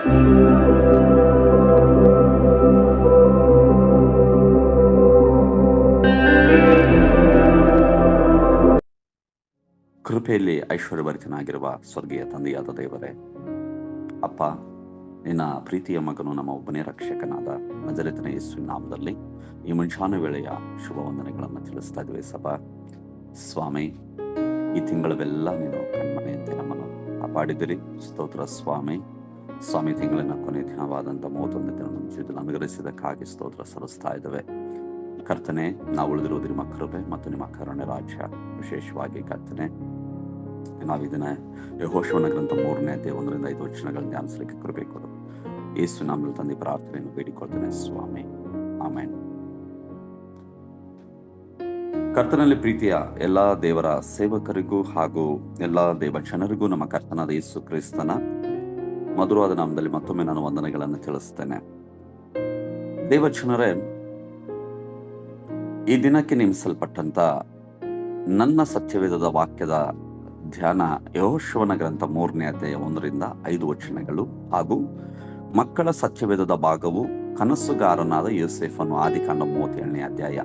ಕೃಪೆಯಲ್ಲಿ ಐಶ್ವರ್ಯಭರಿತನಾಗಿರುವ ಸ್ವರ್ಗೀಯ ತಂದೆಯಾದ ದೇವರೇ, ಅಪ್ಪ, ನಿನ್ನ ಪ್ರೀತಿಯ ಮಗನು ನಮ್ಮ ಒಬ್ಬನೇ ರಕ್ಷಕನಾದ ನಜರೇತಿನ ಯೇಸುವಿನ ನಾಮದಲ್ಲಿ ಈ ಮುಂಚಾನ ವೇಳೆಯ ಶುಭ ವಂದನೆಗಳನ್ನು ತಿಳಿಸ್ತಾ ಇದ್ದೇವೆ. ಸಭಾ ಸ್ವಾಮಿ, ಈ ತಿಂಗಳವೆಲ್ಲ ನೀನು ಕಣ್ಮನೆಯಂತೆ ನಮ್ಮನ್ನು ಕಾಪಾಡಿದಿರಿ. ಸ್ತೋತ್ರ ಸ್ವಾಮಿ. ಸ್ವಾಮಿ, ತಿಂಗಳಿನ ಕೊನೆಯ ದಿನವಾದಂಥ 31 ದಿನ ನಮ್ಮ ಜೀವಿತದಲ್ಲಿ ಅನುಗ್ರಹಿಸಿದ್ದಕ್ಕಾಗಿ ಸ್ತೋತ್ರ ಸಲ್ಲಿಸ್ತಾ ಇದ್ದೇವೆ. ಕರ್ತನೆ, ನಾವು ಉಳಿದಿರುವುದು ನಿಮ್ಮ ಕೃಪೆ ಮತ್ತು ನಿಮ್ಮ ಕರುಣೆ ರಾಜ್ಯ. ವಿಶೇಷವಾಗಿ ಕರ್ತನೆ, ನಾವಿದನ್ನ ಯೆಹೋಶುವನ ಗ್ರಂಥ 3ನೇ ಅಧ್ಯಾಯ 1-5 ವಚನಗಳನ್ನು ಧ್ಯಾನಿಸಲಿಕ್ಕೆ ಕೃಪೆ ಕೊಡು. ಯೇಸು ನಾಮದಲ್ಲಿ ತಂದೆ ಪ್ರಾರ್ಥನೆಯನ್ನು ಬೇಡಿಕೊಳ್ತೇನೆ ಸ್ವಾಮಿ, ಆಮೆನ್. ಕರ್ತನಲ್ಲಿ ಪ್ರೀತಿಯ ಎಲ್ಲಾ ದೇವರ ಸೇವಕರಿಗೂ ಹಾಗೂ ಎಲ್ಲಾ ದೇವ ಜನರಿಗೂ ನಮ್ಮ ಕರ್ತನಾದ ಯೇಸು ಕ್ರಿಸ್ತನ ಮಧುರವಾದ ನಾಮದಲ್ಲಿ ಮತ್ತೊಮ್ಮೆ ನಾನು ವಂದನೆಗಳನ್ನು ತಿಳಿಸ್ತೇನೆ. ದೇವಜನರೇ, ಈ ದಿನಕ್ಕೆ ನೇಮಿಸಲ್ಪಟ್ಟಂತ ನನ್ನ ಸತ್ಯವೇದದ ವಾಕ್ಯದ ಧ್ಯಾನ ಯೆಹೋಶುವನ ಗ್ರಂಥ 3ನೇ ಅಧ್ಯಾಯ 1-5 ವಚನಗಳು ಹಾಗೂ ಮಕ್ಕಳ ಸತ್ಯವೇದದ ಭಾಗವು ಕನಸುಗಾರನಾದ ಯೋಸೇಫನು ಆದಿಕಾಂಡ 37ನೇ ಅಧ್ಯಾಯ.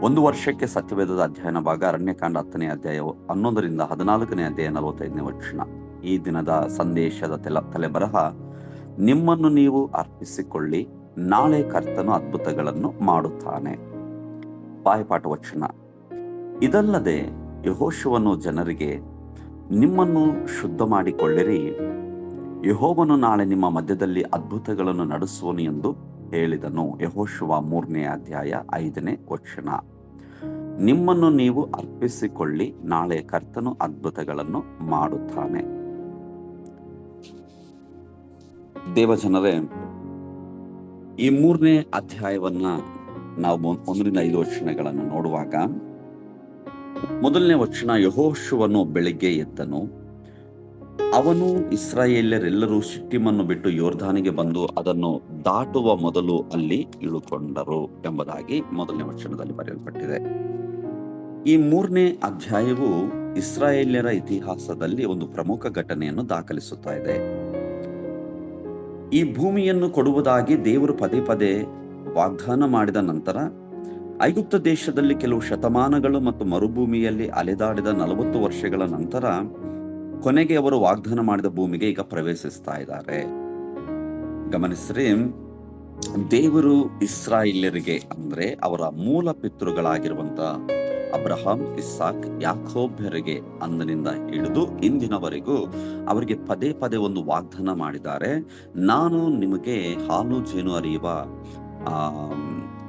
1 ವರ್ಷಕ್ಕೆ ಸತ್ಯವೇದದ ಅಧ್ಯಯನ ಭಾಗ ಅರಣ್ಯಕಾಂಡ 10ನೇ ಅಧ್ಯಾಯ 11-14ನೇ ಅಧ್ಯಾಯ 45ನೇ ವಚನ. ಈ ದಿನದ ಸಂದೇಶದ ತಲೆಬರಹ, ನಿಮ್ಮನ್ನು ನೀವು ಅರ್ಪಿಸಿಕೊಳ್ಳಿ, ನಾಳೆ ಕರ್ತನು ಅದ್ಭುತಗಳನ್ನು ಮಾಡುತ್ತಾನೆ. ಬಾಯಪಾಠ ವಚನ: ಇದಲ್ಲದೆ ಯೆಹೋಶುವನು ಜನರಿಗೆ, ನಿಮ್ಮನ್ನು ಶುದ್ಧ ಮಾಡಿಕೊಳ್ಳಿರಿ, ಯೆಹೋವನು ನಾಳೆ ನಿಮ್ಮ ಮಧ್ಯದಲ್ಲಿ ಅದ್ಭುತಗಳನ್ನು ನಡೆಸುವನು ಎಂದು ಹೇಳಿದನು. ಯೆಹೋಶುವ 3ನೇ ಅಧ್ಯಾಯ 5ನೇ ವಚನ. ನಿಮ್ಮನ್ನು ನೀವು ಅರ್ಪಿಸಿಕೊಳ್ಳಿ, ನಾಳೆ ಕರ್ತನು ಅದ್ಭುತಗಳನ್ನು ಮಾಡುತ್ತಾನೆ. ದೇವಜನರೇ, ಈ 3ನೇ ಅಧ್ಯಾಯವನ್ನ ನಾವು 1-5 ವಚನಗಳನ್ನು ನೋಡುವಾಗ, ಮೊದಲನೇ ವಚನ: ಯೆಹೋಶುವನು ಬೆಳಿಗ್ಗೆ ಎದ್ದನು, ಅವನು ಇಸ್ರಾಯೇಲ್ಯರೆಲ್ಲರೂ ಶಿಟ್ಟಿಮನ್ನು ಬಿಟ್ಟು ಯೋರ್ದಾನಿಗೆ ಬಂದು ಅದನ್ನು ದಾಟುವ ಮೊದಲು ಅಲ್ಲಿ ಇಳುಕೊಂಡರು ಎಂಬುದಾಗಿ ಮೊದಲನೇ ವಚನದಲ್ಲಿ ಬರೆಯಲ್ಪಟ್ಟಿದೆ. ಈ 3ನೇ ಅಧ್ಯಾಯವು ಇಸ್ರಾಯೇಲ್ಯರ ಇತಿಹಾಸದಲ್ಲಿ ಒಂದು ಪ್ರಮುಖ ಘಟನೆಯನ್ನು ದಾಖಲಿಸುತ್ತಾ ಇದೆ. ಈ ಭೂಮಿಯನ್ನು ಕೊಡುವುದಾಗಿ ದೇವರು ಪದೇ ಪದೇ ವಾಗ್ದಾನ ಮಾಡಿದ ನಂತರ ಐಗುಪ್ತ ದೇಶದಲ್ಲಿ ಕೆಲವು ಶತಮಾನಗಳು ಮತ್ತು ಮರುಭೂಮಿಯಲ್ಲಿ ಅಲೆದಾಡಿದ 40 ವರ್ಷಗಳ ನಂತರ ಕೊನೆಗೆ ಅವರು ವಾಗ್ದಾನ ಮಾಡಿದ ಭೂಮಿಗೆ ಈಗ ಪ್ರವೇಶಿಸ್ತಾ ಇದ್ದಾರೆ. ಗಮನಿಸ್ರಿ, ದೇವರು ಇಸ್ರಾಯೇಲ್ಯರಿಗೆ ಅಂದ್ರೆ ಅವರ ಮೂಲ ಪಿತೃಗಳಾಗಿರುವಂತ ಅಬ್ರಹಾಂ, ಇಸಾಕ್, ಯಾಕೋಬ್ಯರಿಗೆ ಅಂದಿನಿಂದ ಹಿಡಿದು ಇಂದಿನವರೆಗೂ ಅವರಿಗೆ ಪದೇ ಪದೇ ಒಂದು ವಾಗ್ದಾನ ಮಾಡಿದ್ದಾರೆ. ನಾನು ನಿಮಗೆ ಹಾಲು ಜೇನು ಹರಿಯುವ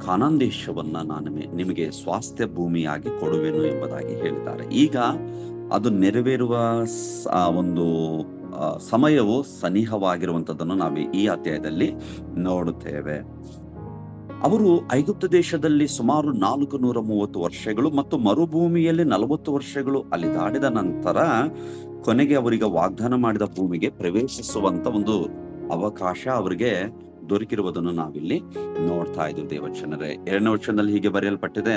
ಕಾನಾನ್ ದೇಶವನ್ನ ನಾನು ನಿಮಗೆ ಸ್ವಾಸ್ಥ್ಯ ಭೂಮಿಯಾಗಿ ಕೊಡುವೆನು ಎಂಬುದಾಗಿ ಹೇಳಿದ್ದಾರೆ. ಈಗ ಅದು ನೆರವೇರುವ ಒಂದು ಸಮಯವು ಸನಿಹವಾಗಿರುವಂತದ್ದನ್ನು ನಾವು ಈ ಅಧ್ಯಾಯದಲ್ಲಿ ನೋಡುತ್ತೇವೆ. ಅವರು ಐಗುಪ್ತ ದೇಶದಲ್ಲಿ ಸುಮಾರು 430 ವರ್ಷಗಳು ಮತ್ತು ಮರುಭೂಮಿಯಲ್ಲಿ 40 ವರ್ಷಗಳು ಅಲಿದಾಡಿದ ನಂತರ ಕೊನೆಗೆ ಅವರಿಗೆ ವಾಗ್ದಾನ ಮಾಡಿದ ಭೂಮಿಗೆ ಪ್ರವೇಶಿಸುವಂತ ಒಂದು ಅವಕಾಶ ಅವರಿಗೆ ದೊರಕಿರುವುದನ್ನು ನಾವಿಲ್ಲಿ ನೋಡ್ತಾ ಇದ್ದೀವಿ. ದೇವಚನರೇ, 2ನೇ ವಚನದಲ್ಲಿ ಹೀಗೆ ಬರೆಯಲ್ಪಟ್ಟಿದೆ: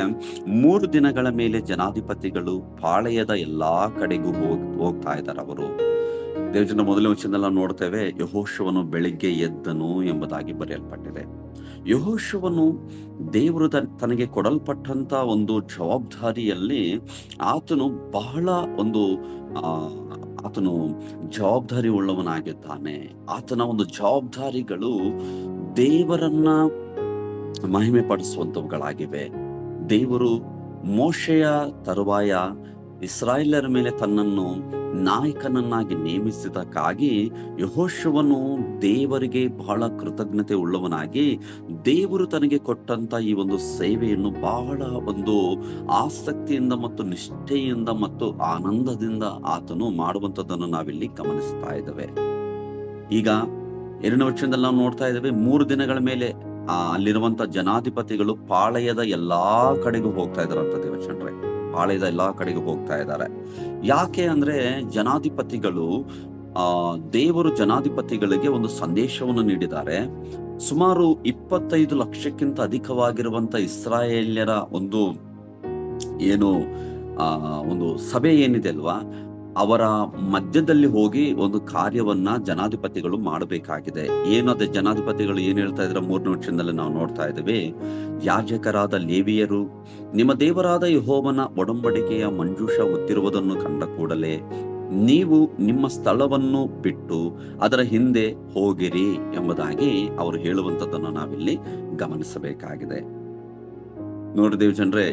3 ದಿನಗಳ ಮೇಲೆ ಜನಾಧಿಪತಿಗಳು ಪಾಳೆಯದ ಎಲ್ಲಾ ಕಡೆಗೂ ಹೋಗ್ತಾ ಇದ್ದಾರೆ. ಅವರು ದೇವಜನ 1ನೇ ವಚನದಲ್ಲಿ ನಾವು ನೋಡ್ತೇವೆ, ಯೆಹೋಶುವನು ಬೆಳಿಗ್ಗೆ ಎದ್ದನು ಎಂಬುದಾಗಿ ಬರೆಯಲ್ಪಟ್ಟಿದೆ. ಯೆಹೋಶುವನು ದೇವರು ತನಗೆ ಕೊಡಲ್ಪಟ್ಟಂತ ಒಂದು ಜವಾಬ್ದಾರಿಯಲ್ಲಿ ಆತನು ಬಹಳ ಒಂದು ಆತನು ಜವಾಬ್ದಾರಿ ಉಳ್ಳವನಾಗಿದ್ದಾನೆ. ಆತನ ಒಂದು ಜವಾಬ್ದಾರಿಗಳು ದೇವರನ್ನ ಮಹಿಮೆ ಪಡಿಸುವಂತವುಗಳಾಗಿವೆ. ದೇವರು ಮೋಶೆಯ ತರುವಾಯ ಇಸ್ರಾಯೇಲರ ಮೇಲೆ ತನ್ನನ್ನು ನಾಯಕನನ್ನಾಗಿ ನೇಮಿಸಿದಕ್ಕಾಗಿ ಯೆಹೋಶುವನು ದೇವರಿಗೆ ಬಹಳ ಕೃತಜ್ಞತೆ ಉಳ್ಳವನಾಗಿ ದೇವರು ತನಗೆ ಕೊಟ್ಟಂತ ಈ ಒಂದು ಸೇವೆಯನ್ನು ಬಹಳ ಒಂದು ಆಸಕ್ತಿಯಿಂದ ಮತ್ತು ನಿಷ್ಠೆಯಿಂದ ಮತ್ತು ಆನಂದದಿಂದ ಆತನು ಮಾಡುವಂತದ್ದನ್ನು ನಾವಿಲ್ಲಿ ಗಮನಿಸ್ತಾ ಇದ್ದೇವೆ. ಈಗ 2ನೇ ವಚನದಲ್ಲಿ ನಾವು ನೋಡ್ತಾ ಇದ್ದೇವೆ, 3 ದಿನಗಳ ಮೇಲೆ ಅಲ್ಲಿರುವಂತ ಜನಾಧಿಪತಿಗಳು ಪಾಳೆಯದ ಎಲ್ಲಾ ಕಡೆಗೂ ಹೋಗ್ತಾ ಇದಾರಂತ. ದೇವಚಂದ್ರೆ, ಪಾಳೆಯದ ಎಲ್ಲಾ ಕಡೆಗೂ ಹೋಗ್ತಾ ಇದ್ದಾರೆ. ಯಾಕೆ ಅಂದ್ರೆ ಜನಾಧಿಪತಿಗಳು ದೇವರು ಜನಾಧಿಪತಿಗಳಿಗೆ ಒಂದು ಸಂದೇಶವನ್ನು ನೀಡಿದ್ದಾರೆ. ಸುಮಾರು 25 ಲಕ್ಷಕ್ಕಿಂತ ಅಧಿಕವಾಗಿರುವಂತ ಇಸ್ರಾಯೇಲ್ಯರ ಒಂದು ಏನು ಒಂದು ಸಭೆ ಏನಿದೆ ಅಲ್ವಾ, ಅವರ ಮಧ್ಯದಲ್ಲಿ ಹೋಗಿ ಒಂದು ಕಾರ್ಯವನ್ನ ಜನಾಧಿಪತಿಗಳು ಮಾಡಬೇಕಾಗಿದೆ. ಏನದೆ ಜನಾಧಿಪತಿಗಳು ಏನ್ ಹೇಳ್ತಾ ಇದ್ರೆ 3ನೇ ವಚನದಲ್ಲಿ ನಾವು ನೋಡ್ತಾ ಇದ್ದೇವೆ, ಯಾಜಕರಾದ ಲೇವಿಯರು ನಿಮ್ಮ ದೇವರಾದ ಯೆಹೋವನ ಒಡಂಬಡಿಕೆಯ ಮಂಜೂಷ ಹೊತ್ತಿರುವುದನ್ನು ಕಂಡ ಕೂಡಲೇ ನೀವು ನಿಮ್ಮ ಸ್ಥಳವನ್ನು ಬಿಟ್ಟು ಅದರ ಹಿಂದೆ ಹೋಗಿರಿ ಎಂಬುದಾಗಿ ಅವರು ಹೇಳುವಂತದ್ದನ್ನು ನಾವಿಲ್ಲಿ ಗಮನಿಸಬೇಕಾಗಿದೆ. ನೋಡಿ ದೇವಜನರೇ,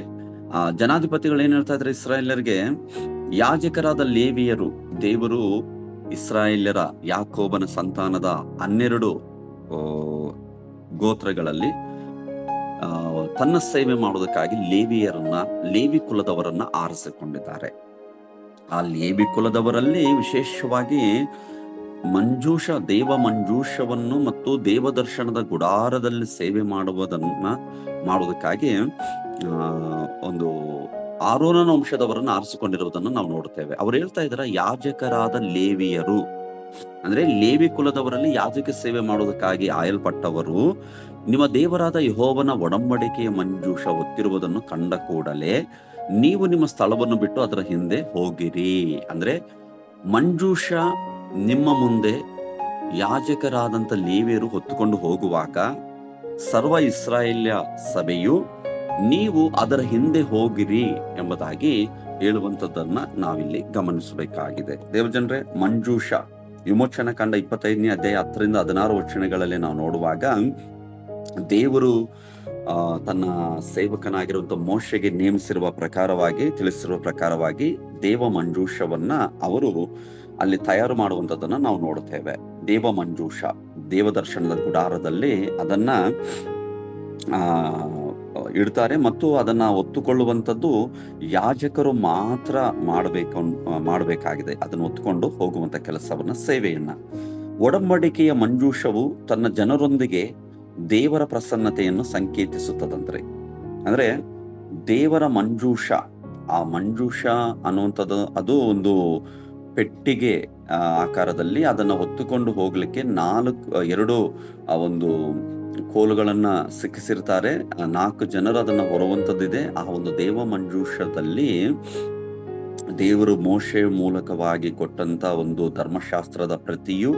ಜನಾಧಿಪತಿಗಳು ಏನ್ ಹೇಳ್ತಾ ಇದ್ರೆ ಇಸ್ರಾಯೇಲರಿಗೆ, ಯಾಜಕರಾದ ಲೇವಿಯರು, ದೇವರು ಇಸ್ರಾಯೇಲ್ಯರ ಯಾಕೋಬನ ಸಂತಾನದ 12 ಗೋತ್ರಗಳಲ್ಲಿ ತನ್ನ ಸೇವೆ ಮಾಡುವುದಕ್ಕಾಗಿ ಲೇವಿ ಕುಲದವರನ್ನ ಆರಿಸಿಕೊಂಡಿದ್ದಾರೆ. ಆ ಲೇವಿ ಕುಲದವರಲ್ಲಿ ವಿಶೇಷವಾಗಿ ದೇವ ಮಂಜೂಷವನ್ನು ಮತ್ತು ದೇವದರ್ಶನದ ಗುಡಾರದಲ್ಲಿ ಸೇವೆ ಮಾಡುವುದಕ್ಕಾಗಿ ಒಂದು ಆರೋನನ ವಂಶದವರನ್ನು ಆರಿಸಿಕೊಂಡಿರುವುದನ್ನು ನಾವು ನೋಡ್ತೇವೆ. ಅವ್ರು ಹೇಳ್ತಾ ಇದ್ದಾರೆ, ಯಾಜಕರಾದ ಲೇವಿಯರು ಅಂದ್ರೆ ಲೇವಿ ಕುಲದವರಲ್ಲಿ ಯಾಜಕ ಸೇವೆ ಮಾಡುವುದಕ್ಕಾಗಿ ಆಯಲ್ಪಟ್ಟವರು ನಿಮ್ಮ ದೇವರಾದ ಯೆಹೋವನ ಒಡಂಬಡಿಕೆಯ ಮಂಜೂಷ ಹೊತ್ತಿರುವುದನ್ನು ಕಂಡ ಕೂಡಲೇ ನೀವು ನಿಮ್ಮ ಸ್ಥಳವನ್ನು ಬಿಟ್ಟು ಅದರ ಹಿಂದೆ ಹೋಗಿರಿ. ಅಂದ್ರೆ ಮಂಜೂಷ ನಿಮ್ಮ ಮುಂದೆ ಯಾಜಕರಾದಂತ ಲೇವಿಯರು ಹೊತ್ತುಕೊಂಡು ಹೋಗುವಾಗ ಸರ್ವ ಇಸ್ರಾಯೇಲ್ಯ ಸಭೆಯು ನೀವು ಅದರ ಹಿಂದೆ ಹೋಗಿರಿ ಎಂಬುದಾಗಿ ಹೇಳುವಂತದ್ದನ್ನ ನಾವಿಲ್ಲಿ ಗಮನಿಸಬೇಕಾಗಿದೆ. ದೇವಜನರೇ, ಮಂಜೂಷ ವಿಮೋಚನ ಕಂಡ 25ನೇ ಅಧ್ಯಾಯ 10ರಿಂದ 16 ವಚನಗಳಲ್ಲಿ ನಾವು ನೋಡುವಾಗ, ದೇವರು ತನ್ನ ಸೇವಕನಾಗಿರುವಂತ ಮೋಶೆಗೆ ನೇಮಿಸಿರುವ ತಿಳಿಸಿರುವ ಪ್ರಕಾರವಾಗಿ ದೇವ ಮಂಜೂಷವನ್ನ ಅವರು ಅಲ್ಲಿ ತಯಾರು ಮಾಡುವಂತದ್ದನ್ನ ನಾವು ನೋಡುತ್ತೇವೆ. ದೇವ ಮಂಜೂಷ ದೇವದರ್ಶನದ ಗುಡಾರದಲ್ಲಿ ಅದನ್ನ ಇಡ್ತಾರೆ ಮತ್ತು ಅದನ್ನ ಒತ್ತುಕೊಳ್ಳುವಂಥದ್ದು ಯಾಜಕರು ಮಾತ್ರ ಮಾಡಬೇಕಾಗಿದೆ. ಅದನ್ನು ಒತ್ತುಕೊಂಡು ಹೋಗುವಂತ ಕೆಲಸವನ್ನ, ಸೇವೆಯನ್ನ. ಒಡಂಬಡಿಕೆಯ ಮಂಜೂಷವು ತನ್ನ ಜನರೊಂದಿಗೆ ದೇವರ ಪ್ರಸನ್ನತೆಯನ್ನು ಸಂಕೇತಿಸುತ್ತದಂತ್ರಿ. ಅಂದ್ರೆ ದೇವರ ಮಂಜೂಷ, ಆ ಮಂಜೂಷ ಅನ್ನುವಂಥದ್ದು ಅದು ಒಂದು ಪೆಟ್ಟಿಗೆ ಆಕಾರದಲ್ಲಿ ಅದನ್ನ ಹೊತ್ತುಕೊಂಡು ಹೋಗ್ಲಿಕ್ಕೆ 2 ಒಂದು ಕೋಲುಗಳನ್ನ ಸಿಕ್ಕಿಸಿರ್ತಾರೆ. 4 ಜನರು ಅದನ್ನ ಹೊರುವಂತದ್ದಿದೆ. ಆ ಒಂದು ದೇವ ಮಂಜೂಷದಲ್ಲಿ ದೇವರು ಮೋಶೆ ಮೂಲಕವಾಗಿ ಕೊಟ್ಟಂತ ಒಂದು ಧರ್ಮಶಾಸ್ತ್ರದ ಪ್ರತಿಯು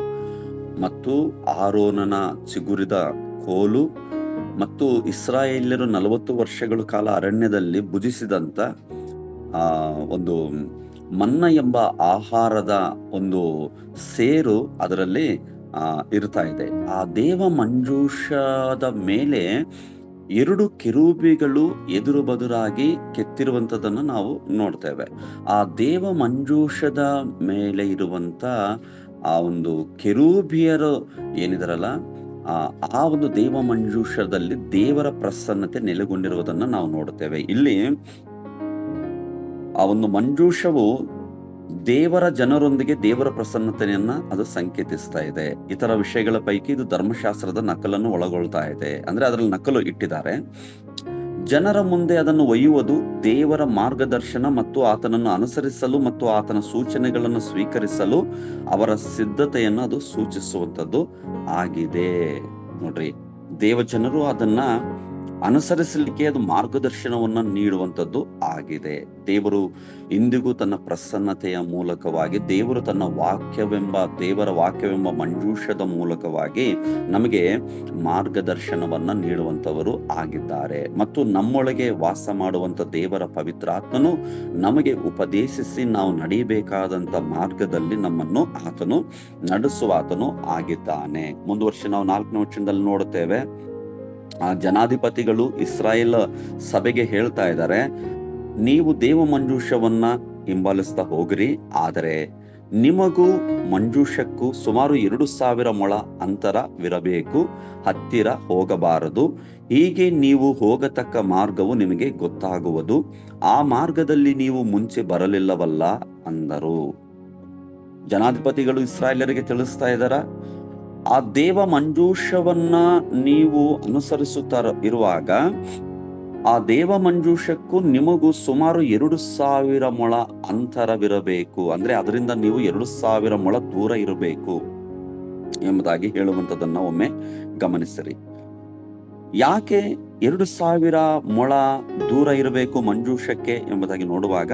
ಮತ್ತು ಆರೋನನ ಚಿಗುರಿದ ಕೋಲು ಮತ್ತು ಇಸ್ರಾಯೇಲ್ಯರು 40 ವರ್ಷಗಳ ಕಾಲ ಅರಣ್ಯದಲ್ಲಿ ಭುಜಿಸಿದಂತ ಒಂದು ಮನ್ನ ಎಂಬ ಆಹಾರದ ಒಂದು ಸೇರು ಅದರಲ್ಲಿ ಇರ್ತಾ ಇದೆ. ಆ ದೇವ ಮಂಜೂಷದ ಮೇಲೆ 2 ಕೆರೂಬಿಗಳು ಎದುರು ಬದುರಾಗಿ ಕೆತ್ತಿರುವಂತದನ್ನ ನಾವು ನೋಡ್ತೇವೆ. ಆ ದೇವ ಮಂಜೂಷದ ಮೇಲೆ ಇರುವಂತ ಆ ಒಂದು ಕೆರೂಬಿಯರು ಏನಿದಾರಲ್ಲ, ಆ ಒಂದು ದೇವ ಮಂಜೂಷದಲ್ಲಿ ದೇವರ ಪ್ರಸನ್ನತೆ ನೆಲೆಗೊಂಡಿರುವುದನ್ನ ನಾವು ನೋಡುತ್ತೇವೆ. ಇಲ್ಲಿ ಆ ಒಂದು ಮಂಜೂಷವು ದೇವರ ಜನರೊಂದಿಗೆ ದೇವರ ಪ್ರಸನ್ನತೆಯನ್ನ ಅದು ಸಂಕೇತಿಸ್ತಾ ಇದೆ. ಇತರ ವಿಷಯಗಳ ಪೈಕಿ ಇದು ಧರ್ಮಶಾಸ್ತ್ರದ ನಕಲನ್ನು ಒಳಗೊಳ್ತಾ ಇದೆ. ಅಂದ್ರೆ ಅದರಲ್ಲಿ ನಕಲು ಇಟ್ಟಿದ್ದಾರೆ. ಜನರ ಮುಂದೆ ಅದನ್ನು ಒಯ್ಯುವುದು ದೇವರ ಮಾರ್ಗದರ್ಶನ ಮತ್ತು ಆತನನ್ನು ಅನುಸರಿಸಲು ಮತ್ತು ಆತನ ಸೂಚನೆಗಳನ್ನು ಸ್ವೀಕರಿಸಲು ಅವರ ಸಿದ್ಧತೆಯನ್ನು ಅದು ಸೂಚಿಸುವಂತದ್ದು ಆಗಿದೆ. ನೋಡ್ರಿ, ದೇವಜನರು ಅದನ್ನ ಅನುಸರಿಸಲಿಕ್ಕೆ ಅದು ಮಾರ್ಗದರ್ಶನವನ್ನ ನೀಡುವಂಥದ್ದು ಆಗಿದೆ. ದೇವರು ಇಂದಿಗೂ ತನ್ನ ಪ್ರಸನ್ನತೆಯ ಮೂಲಕವಾಗಿ, ದೇವರು ತನ್ನ ದೇವರ ವಾಕ್ಯವೆಂಬ ಮಂಜೂಷದ ಮೂಲಕವಾಗಿ ನಮಗೆ ಮಾರ್ಗದರ್ಶನವನ್ನ ನೀಡುವಂತವರು ಆಗಿದ್ದಾರೆ. ಮತ್ತು ನಮ್ಮೊಳಗೆ ವಾಸ ಮಾಡುವಂತ ದೇವರ ಪವಿತ್ರಾತ್ಮನು ನಮಗೆ ಉಪದೇಶಿಸಿ ನಾವು ನಡೆಯಬೇಕಾದಂತ ಮಾರ್ಗದಲ್ಲಿ ನಮ್ಮನ್ನು ಆತನು ನಡೆಸುವಾತನು ಆಗಿದ್ದಾನೆ. ಮುಂದುವರ್ಷಿ ನಾವು 4ನೇ ವಚನದಲ್ಲಿ ನೋಡುತ್ತೇವೆ, ಆ ಜನಾಧಿಪತಿಗಳು ಇಸ್ರಾಯೇಲ್ ಸಭೆಗೆ ಹೇಳ್ತಾ ಇದ್ದಾರೆ, ನೀವು ದೇವ ಮಂಜೂಷವನ್ನ ಹಿಂಬಾಲಿಸ್ತಾ ಹೋಗ್ರಿ, ಆದರೆ ನಿಮಗೂ ಮಂಜೂಷಕ್ಕೂ ಸುಮಾರು 2000 ಮೊಳ ಅಂತರವಿರಬೇಕು, ಹತ್ತಿರ ಹೋಗಬಾರದು. ಹೀಗೆ ನೀವು ಹೋಗತಕ್ಕ ಮಾರ್ಗವು ನಿಮಗೆ ಗೊತ್ತಾಗುವುದು, ಆ ಮಾರ್ಗದಲ್ಲಿ ನೀವು ಮುಂಚೆ ಬರಲಿಲ್ಲವಲ್ಲ ಅಂದರು. ಜನಾಧಿಪತಿಗಳು ಇಸ್ರಾಯೇಲರಿಗೆ ತಿಳಿಸ್ತಾ ಇದ್ದಾರ, ಆ ದೇವ ಮಂಜೂಷವನ್ನ ನೀವು ಅನುಸರಿಸುತ್ತಾ ಇರುವಾಗ ಆ ದೇವ ಮಂಜೂಷಕ್ಕೂ ನಿಮಗೂ ಸುಮಾರು 2000 ಮೊಳ ಅಂತರವಿರಬೇಕು. ಅಂದ್ರೆ ಅದರಿಂದ ನೀವು 2000 ಮೊಳ ದೂರ ಇರಬೇಕು ಎಂಬುದಾಗಿ ಹೇಳುವಂತದನ್ನ ಒಮ್ಮೆ ಗಮನಿಸಿರಿ. ಯಾಕೆ 2,000 ಮೊಳ ದೂರ ಇರಬೇಕು ಮಂಜೂಷಕ್ಕೆ ಎಂಬುದಾಗಿ ನೋಡುವಾಗ,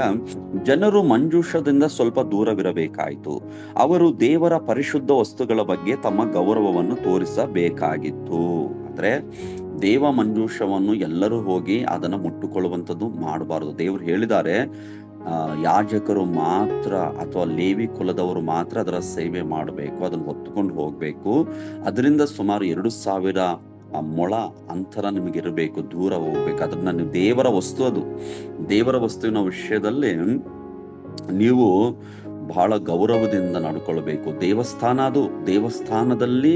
ಜನರು ಮಂಜೂಷದಿಂದ ಸ್ವಲ್ಪ ದೂರವಿರಬೇಕಾಯಿತು. ಅವರು ದೇವರ ಪರಿಶುದ್ಧ ವಸ್ತುಗಳ ಬಗ್ಗೆ ತಮ್ಮ ಗೌರವವನ್ನು ತೋರಿಸಬೇಕಾಗಿತ್ತು. ಅಂದ್ರೆ ದೇವ ಮಂಜೂಷವನ್ನು ಎಲ್ಲರೂ ಹೋಗಿ ಅದನ್ನ ಮುಟ್ಟುಕೊಳ್ಳುವಂಥದ್ದು ಮಾಡಬಾರದು. ದೇವರು ಹೇಳಿದ್ದಾರೆ, ಯಾಜಕರು ಮಾತ್ರ ಅಥವಾ ಲೇವಿ ಕುಲದವರು ಮಾತ್ರ ಅದರ ಸೇವೆ ಮಾಡಬೇಕು, ಅದನ್ನು ಹೊತ್ತುಕೊಂಡು ಹೋಗ್ಬೇಕು. ಅದರಿಂದ ಸುಮಾರು 2,000 ಮೊಳ ಅಂತರ ನಿಮಗಿರಬೇಕು, ದೂರ ಹೋಗ್ಬೇಕು. ಅದನ್ನ ನೀವು ದೇವರ ವಸ್ತು, ಅದು ದೇವರ ವಸ್ತುವಿನ ವಿಷಯದಲ್ಲಿ ನೀವು ಬಹಳ ಗೌರವದಿಂದ ನಡ್ಕೊಳ್ಬೇಕು. ದೇವಸ್ಥಾನ, ಅದು ದೇವಸ್ಥಾನದಲ್ಲಿ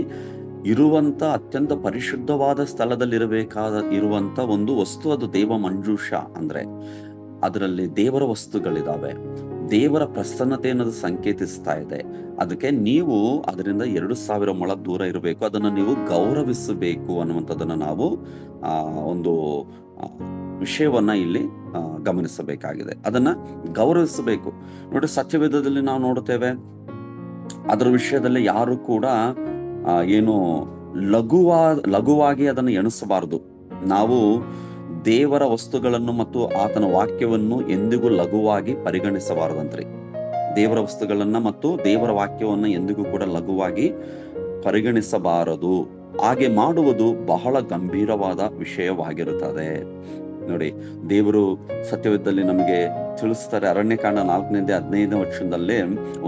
ಇರುವಂತ ಅತ್ಯಂತ ಪರಿಶುದ್ಧವಾದ ಸ್ಥಳದಲ್ಲಿ ಇರುವಂತ ಒಂದು ವಸ್ತು, ಅದು ದೇವ ಮಂಜೂಷ. ಅಂದ್ರೆ ಅದರಲ್ಲಿ ದೇವರ ವಸ್ತುಗಳಿದಾವೆ, ದೇವರ ಪ್ರಸನ್ನತೆ ಅನ್ನೋದು ಸಂಕೇತಿಸ್ತಾ ಇದೆ. ಅದಕ್ಕೆ ನೀವು ಅದರಿಂದ 2,000 ಮೊಳ ದೂರ ಇರಬೇಕು, ಅದನ್ನ ನೀವು ಗೌರವಿಸಬೇಕು ಅನ್ನುವಂಥದ್ದನ್ನ ನಾವು ಒಂದು ವಿಷಯವನ್ನ ಇಲ್ಲಿ ಗಮನಿಸಬೇಕಾಗಿದೆ. ಅದನ್ನ ಗೌರವಿಸಬೇಕು. ನೋಡಿ, ಸತ್ಯವೇದದಲ್ಲಿ ನಾವು ನೋಡುತ್ತೇವೆ, ಅದರ ವಿಷಯದಲ್ಲಿ ಯಾರು ಕೂಡ ಏನು ಲಘುವಾಗಿ ಅದನ್ನು ಎಣಿಸಬಾರದು. ನಾವು ದೇವರ ವಸ್ತುಗಳನ್ನು ಮತ್ತು ಆತನ ವಾಕ್ಯವನ್ನು ಎಂದಿಗೂ ಲಘುವಾಗಿ ಪರಿಗಣಿಸಬಾರದಂತ್ರಿ. ದೇವರ ವಸ್ತುಗಳನ್ನ ಮತ್ತು ದೇವರ ವಾಕ್ಯವನ್ನ ಎಂದಿಗೂ ಕೂಡ ಲಘುವಾಗಿ ಪರಿಗಣಿಸಬಾರದು. ಹಾಗೆ ಮಾಡುವುದು ಬಹಳ ಗಂಭೀರವಾದ ವಿಷಯವಾಗಿರುತ್ತದೆ. ನೋಡಿ, ದೇವರು ಸತ್ಯವೇದದಲ್ಲಿ ನಮಗೆ ತಿಳಿಸ್ತಾರೆ. ಅರಣ್ಯಕಾಂಡ 4ನೇ ವಚನದಲ್ಲಿ,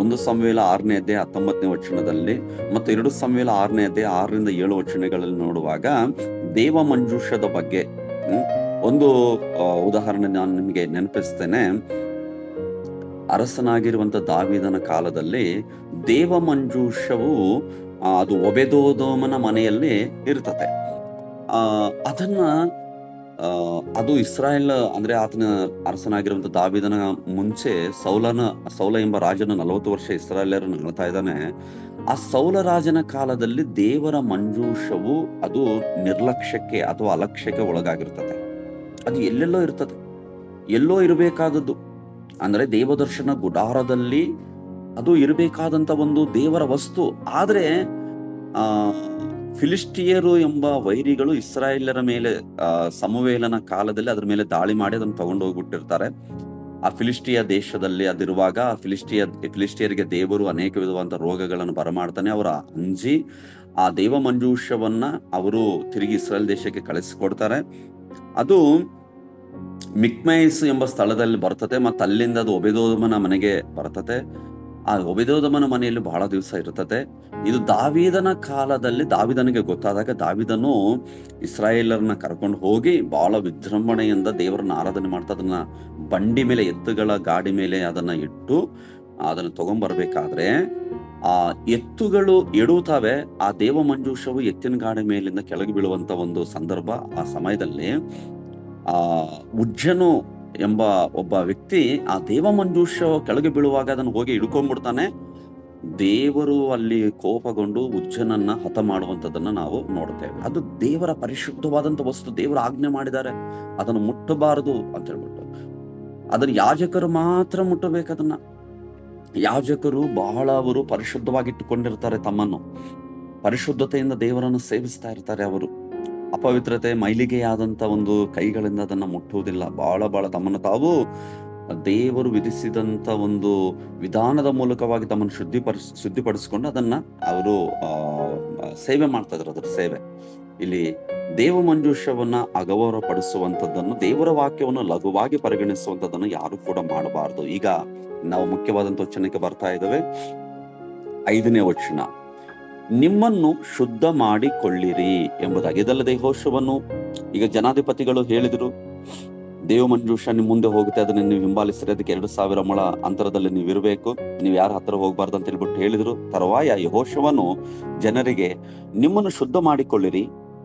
1 ಸಮುವೇಲ 6ನೇ ಅಧ್ಯಾಯ 19ನೇ ವಚನದಲ್ಲಿ ಮತ್ತು 2 ಸಮುವೇಲ 6ನೇ ಅಧ್ಯಾಯ 6ರಿಂದ 7 ವಚನಗಳಲ್ಲಿ ನೋಡುವಾಗ ದೇವ ಮಂಜೂಷದ ಬಗ್ಗೆ ಒಂದು ಉದಾಹರಣೆ ನಾನು ನಿಮಗೆ ನೆನಪಿಸ್ತೇನೆ. ಅರಸನಾಗಿರುವಂತ ದಾವೀದನ ಕಾಲದಲ್ಲಿ ದೇವ ಮಂಜೂಷವು ಅದು ಒಬೇದೋದೋಮನ ಮನೆಯಲ್ಲಿ ಇರ್ತದೆ. ಅದನ್ನ ಅದು ಇಸ್ರಾಯೇಲ್ ಅಂದ್ರೆ ಆತನ ಅರಸನಾಗಿರುವಂತ ದಾವೀದನ ಮುಂಚೆ ಸೌಲ ಎಂಬ ರಾಜನ 40 ವರ್ಷ ಇಸ್ರಾಯೇಲರನ್ನು ಆಳ್ತಾ ಇದ್ದಾನೆ. ಆ ಸೌಲ ರಾಜನ ಕಾಲದಲ್ಲಿ ದೇವರ ಮಂಜೂಷವು ಅದು ನಿರ್ಲಕ್ಷ್ಯಕ್ಕೆ ಅಥವಾ ಅಲಕ್ಷ್ಯಕ್ಕೆ ಒಳಗಾಗಿರ್ತದೆ. ಅದು ಎಲ್ಲೆಲ್ಲೋ ಇರ್ತದೆ, ಎಲ್ಲೋ ಇರಬೇಕಾದದ್ದು. ಅಂದ್ರೆ ದೇವದರ್ಶನ ಗುಡಾರದಲ್ಲಿ ಅದು ಇರಬೇಕಾದಂತ ಒಂದು ದೇವರ ವಸ್ತು. ಆದ್ರೆ ಫಿಲಿಸ್ಟಿಯರು ಎಂಬ ವೈರಿಗಳು ಇಸ್ರಾಯೇಲರ ಮೇಲೆ ಸಮುವೇಲನ ಕಾಲದಲ್ಲಿ ಅದ್ರ ಮೇಲೆ ದಾಳಿ ಮಾಡಿ ಅದನ್ನು ತಗೊಂಡು ಹೋಗ್ಬಿಟ್ಟಿರ್ತಾರೆ. ಆ ಫಿಲಿಸ್ಟಿಯ ದೇಶದಲ್ಲಿ ಅದಿರುವಾಗ ಫಿಲಿಸ್ಟಿಯರಿಗೆ ದೇವರು ಅನೇಕ ವಿಧವಾದ ರೋಗಗಳನ್ನು ಬರಮಾಡ್ತಾನೆ. ಅವರ ಅಂಜಿ ಆ ದೇವ ಮಂಜೂಷವನ್ನ ಅವರು ತಿರುಗಿ ಇಸ್ರಾಯೇಲ್ ದೇಶಕ್ಕೆ ಕಳಿಸಿಕೊಡ್ತಾರೆ. ಅದು ಮಿಕ್ಮೈಸ್ ಎಂಬ ಸ್ಥಳದಲ್ಲಿ ಬರ್ತದೆ, ಮತ್ತೆ ಅಲ್ಲಿಂದ ಅದು ಒಬೇದೋದಮನ ಮನೆಗೆ ಬರ್ತದೆ. ಆ ಒಬೇದೋದಮನ ಮನೆಯಲ್ಲಿ ಬಹಳ ದಿವಸ ಇರ್ತದೆ. ಇದು ದಾವೀದನ ಕಾಲದಲ್ಲಿ ದಾವೀದನಿಗೆ ಗೊತ್ತಾದಾಗ ದಾವೀದನು ಇಸ್ರಾಯೇಲರನ್ನ ಕರ್ಕೊಂಡು ಹೋಗಿ ಬಹಳ ವಿಜೃಂಭಣೆಯಿಂದ ದೇವರನ್ನ ಆರಾಧನೆ ಮಾಡ್ತಾ ಅದನ್ನ ಬಂಡಿ ಮೇಲೆ, ಎತ್ತುಗಳ ಗಾಡಿ ಮೇಲೆ ಅದನ್ನ ಇಟ್ಟು ಅದನ್ನ ತಗೊಂಡ್ಬರ್ಬೇಕಾದ್ರೆ ಆ ಎತ್ತುಗಳು ಎಡುತ್ತಾವೆ. ಆ ದೇವ ಮಂಜೂಷವು ಎತ್ತಿನ ಗಾಡಿ ಮೇಲಿಂದ ಕೆಳಗೆ ಬೀಳುವಂತ ಒಂದು ಸಂದರ್ಭ. ಆ ಸಮಯದಲ್ಲಿ ಉಜ್ಜನು ಎಂಬ ಒಬ್ಬ ವ್ಯಕ್ತಿ ಆ ದೇವ ಮಂಜೂಷ ಕೆಳಗೆ ಬೀಳುವಾಗ ಅದನ್ನು ಹೋಗಿ ಹಿಡ್ಕೊಂಡ್ಬಿಡ್ತಾನೆ. ದೇವರು ಅಲ್ಲಿ ಕೋಪಗೊಂಡು ಉಜ್ಜನನ್ನ ಹತ ಮಾಡುವಂತದನ್ನ ನಾವು ನೋಡ್ತೇವೆ. ಅದು ದೇವರ ಪರಿಶುದ್ಧವಾದಂತ ವಸ್ತು, ದೇವರು ಆಜ್ಞೆ ಮಾಡಿದ್ದಾರೆ ಅದನ್ನು ಮುಟ್ಟಬಾರದು ಅಂತ ಹೇಳ್ಬಿಟ್ಟು. ಅದನ್ನ ಯಾಜಕರು ಮಾತ್ರ ಮುಟ್ಟಬೇಕು. ಅದನ್ನ ಯಾಜಕರು ಬಹಳ ಅವರು ಪರಿಶುದ್ಧವಾಗಿಟ್ಟುಕೊಂಡಿರ್ತಾರೆ, ತಮ್ಮನ್ನು ಪರಿಶುದ್ಧತೆಯಿಂದ ದೇವರನ್ನು ಸೇವಿಸ್ತಾ ಇರ್ತಾರೆ. ಅವರು ಅಪವಿತ್ರತೆ, ಮೈಲಿಗೆಯಾದಂತ ಒಂದು ಕೈಗಳಿಂದ ಅದನ್ನ ಮುಟ್ಟುವುದಿಲ್ಲ. ಬಹಳ ತಮ್ಮನ್ನು ತಾವು ದೇವರು ವಿಧಿಸಿದಂತ ಒಂದು ವಿಧಾನದ ಮೂಲಕವಾಗಿ ತಮ್ಮನ್ನು ಶುದ್ಧಿಪಡಿಸಿಕೊಂಡು ಅದನ್ನ ಅವರು ಸೇವೆ ಮಾಡ್ತಾ ಇದ್ರು. ಅದರ ಸೇವೆ ಇಲ್ಲಿ ದೇವ ಮಂಜೂಷವನ್ನ ಅಗೌರವ ಪಡಿಸುವಂತದ್ದನ್ನು, ದೇವರ ವಾಕ್ಯವನ್ನು ಲಘುವಾಗಿ ಪರಿಗಣಿಸುವಂತದ್ದನ್ನು ಯಾರು ಕೂಡ ಮಾಡಬಾರದು. ಈಗ ನಾವು ಮುಖ್ಯವಾದಂತ ವಚನಕ್ಕೆ ಬರ್ತಾ ಇದ್ದೇವೆ. 5ನೇ ವಚನ, ನಿಮ್ಮನ್ನು ಶುದ್ಧ ಮಾಡಿಕೊಳ್ಳಿರಿ ಎಂಬುದಾಗಿ. ಇದಲ್ಲದೆ ಯೆಹೋಶುವನು, ಈಗ ಜನಾಧಿಪತಿಗಳು ಹೇಳಿದ್ರು, ದೇವ ಮಂಜೂಷ ನಿಮ್ ಮುಂದೆ ಹೋಗುತ್ತೆ, ಅದನ್ನ ನೀವು ಹಿಂಬಾಲಿಸಿರಿ, ಅದಕ್ಕೆ 2,000 ಮೊಳ ಅಂತರದಲ್ಲಿ ನೀವು ಇರಬೇಕು, ನೀವು ಯಾರ ಹತ್ರ ಹೋಗ್ಬಾರ್ದು ಅಂತ ಹೇಳ್ಬಿಟ್ಟು ಹೇಳಿದ್ರು. ತರುವಾಯ ಯೆಹೋಶುವನು ಜನರಿಗೆ, ನಿಮ್ಮನ್ನು ಶುದ್ಧ ಮಾಡಿಕೊಳ್ಳಿರಿ,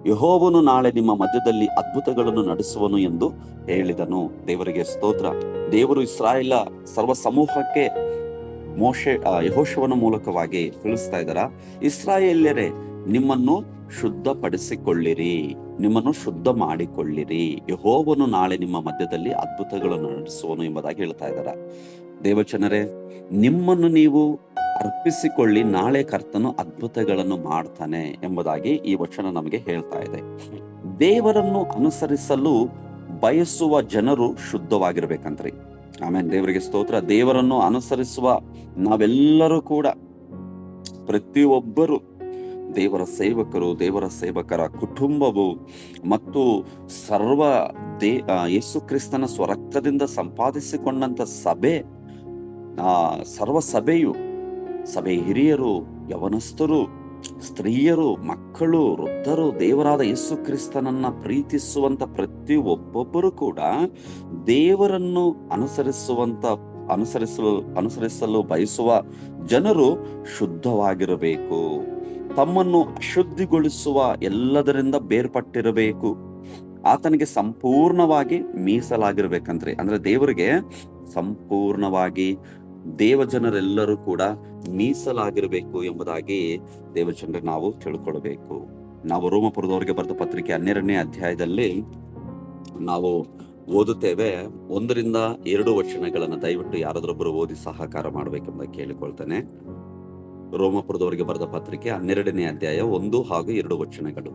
ಯೆಹೋವನು ನಾಳೆ ನಿಮ್ಮ ಮಧ್ಯದಲ್ಲಿ ಅದ್ಭುತಗಳನ್ನು ನಡೆಸುವನು ಎಂದು ಹೇಳಿದನು. ದೇವರಿಗೆ ಸ್ತೋತ್ರ. ದೇವರು ಇಸ್ರಾಯೇಲ ಸರ್ವ ಸಮೂಹಕ್ಕೆ ಯೆಹೋಶುವನ ಮೂಲಕವಾಗಿ ತಿಳಿಸ್ತಾ ಇದ್ದಾರ, ಇಸ್ರಾಯೇಲ್ಯರೇ ನಿಮ್ಮನ್ನು ಶುದ್ಧಪಡಿಸಿಕೊಳ್ಳಿರಿ, ನಿಮ್ಮನ್ನು ಶುದ್ಧ ಮಾಡಿಕೊಳ್ಳಿರಿ, ಯೆಹೋವನು ನಾಳೆ ನಿಮ್ಮ ಮಧ್ಯದಲ್ಲಿ ಅದ್ಭುತಗಳನ್ನು ನಡೆಸುವನು ಎಂಬುದಾಗಿ ಹೇಳ್ತಾ ಇದ್ದಾರ. ದೇವಚನರೇ, ನಿಮ್ಮನ್ನು ನೀವು ಅರ್ಪಿಸಿಕೊಳ್ಳಿ, ನಾಳೆ ಕರ್ತನು ಅದ್ಭುತಗಳನ್ನು ಮಾಡ್ತಾನೆ ಎಂಬುದಾಗಿ ಈ ವಚನ ನಮಗೆ ಹೇಳ್ತಾ ಇದೆ. ದೇವರನ್ನು ಅನುಸರಿಸಲು ಬಯಸುವ ಜನರು ಶುದ್ಧವಾಗಿರ್ಬೇಕಂತ್ರಿ. ಆಮೇಲೆ ದೇವರಿಗೆ ಸ್ತೋತ್ರ. ದೇವರನ್ನು ಅನುಸರಿಸುವ ನಾವೆಲ್ಲರೂ ಕೂಡ, ಪ್ರತಿಯೊಬ್ಬರು ದೇವರ ಸೇವಕರು, ದೇವರ ಸೇವಕರ ಕುಟುಂಬವು ಮತ್ತು ಸರ್ವ ಯೇಸು ಕ್ರಿಸ್ತನ ಸ್ವರಕ್ತದಿಂದ ಸಂಪಾದಿಸಿಕೊಂಡಂತ ಸಭೆ, ಸರ್ವ ಸಭೆಯು, ಸಭೆ ಹಿರಿಯರು, ಯವನಸ್ಥರು, ಸ್ತ್ರೀಯರು, ಮಕ್ಕಳು, ವೃದ್ಧರು, ದೇವರಾದ ಯೇಸು ಕ್ರಿಸ್ತನನ್ನ ಪ್ರೀತಿಸುವಂತ ಪ್ರತಿಯೊಬ್ಬೊಬ್ಬರು ಕೂಡ ದೇವರನ್ನು ಅನುಸರಿಸಲು ಬಯಸುವ ಜನರು ಶುದ್ಧವಾಗಿರಬೇಕು. ತಮ್ಮನ್ನು ಅಶುದ್ಧಿಗೊಳಿಸುವ ಎಲ್ಲದರಿಂದ ಬೇರ್ಪಟ್ಟಿರಬೇಕು. ಆತನಿಗೆ ಸಂಪೂರ್ಣವಾಗಿ ಮೀಸಲಾಗಿರ್ಬೇಕಂದ್ರೆ, ಅಂದ್ರೆ ದೇವರಿಗೆ ಸಂಪೂರ್ಣವಾಗಿ ದೇವಜನರೆಲ್ಲರೂ ಕೂಡ ಮೀಸಲಾಗಿರ್ಬೇಕು ಎಂಬುದಾಗಿ ದೇವಜನರಿಗೆ ನಾವು ತಿಳ್ಕೊಳ್ಬೇಕು. ನಾವು ರೋಮಪುರದವರಿಗೆ ಬರೆದ ಪತ್ರಿಕೆ 12ನೇ ಅಧ್ಯಾಯದಲ್ಲಿ ನಾವು ಓದುತ್ತೇವೆ. 1-2 ವಚನಗಳನ್ನು ದಯವಿಟ್ಟು ಯಾರಾದ್ರೊಬ್ಬರು ಓದಿ ಸಹಕಾರ ಮಾಡ್ಬೇಕೆಂಬ ಕೇಳಿಕೊಳ್ತೇನೆ. ರೋಮಪುರದವರಿಗೆ ಬರೆದ ಪತ್ರಿಕೆ 12ನೇ ಅಧ್ಯಾಯ 1 ಹಾಗೂ 2 ವಚನಗಳು.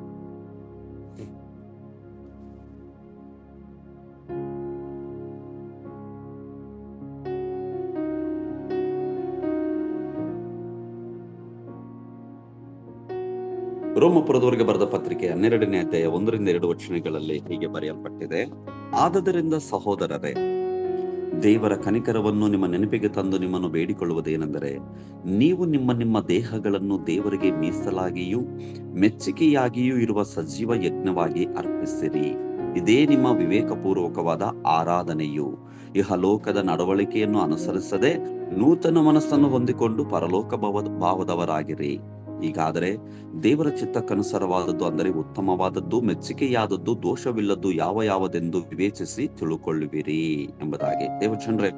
ರೋಮಪುರದವರಿಗೆ ಬರೆದ ಪತ್ರಿಕೆ 12ನೇ ಅಧ್ಯಾಯ 1-2 ವಚನಗಳಲ್ಲಿ ಹೀಗೆ ಬರೆಯಲ್ಪಟ್ಟಿದೆ. ಆದದರಿಂದ ಸಹೋದರರೇ, ದೇವರ ಕನಿಕರವನ್ನು ನಿಮ್ಮ ನೆನಪಿಗೆ ತಂದು ನಿಮ್ಮನ್ನು ಬೇಡಿಕೊಳ್ಳುವುದೇನೆಂದರೆ, ನೀವು ನಿಮ್ಮ ನಿಮ್ಮ ದೇಹಗಳನ್ನು ದೇವರಿಗೆ ಮೀಸಲಾಗಿಯೂ ಮೆಚ್ಚುಗೆಯಾಗಿಯೂ ಇರುವ ಸಜೀವ ಯಜ್ಞವಾಗಿ ಅರ್ಪಿಸಿರಿ. ಇದೇ ನಿಮ್ಮ ವಿವೇಕಪೂರ್ವಕವಾದ ಆರಾಧನೆಯು. ಇಹಲೋಕದ ನಡವಳಿಕೆಯನ್ನು ಅನುಸರಿಸದೆ ನೂತನ ಮನಸ್ಸನ್ನು ಹೊಂದಿಕೊಂಡು ಪರಲೋಕ ಭಾವದವರಾಗಿರಿ. ಹೀಗಾದರೆ ದೇವರ ಚಿತ್ತಕ್ಕನುಸಾರವಾದದ್ದು, ಅಂದರೆ ಉತ್ತಮವಾದದ್ದು, ಮೆಚ್ಚುಗೆಯಾದದ್ದು, ದೋಷವಿಲ್ಲದ್ದು ಯಾವುದೆಂದು ವಿವೇಚಿಸಿ ತಿಳುಕೊಳ್ಳುವಿರಿ ಎಂಬುದಾಗಿ. ದೇವಜನರೇ,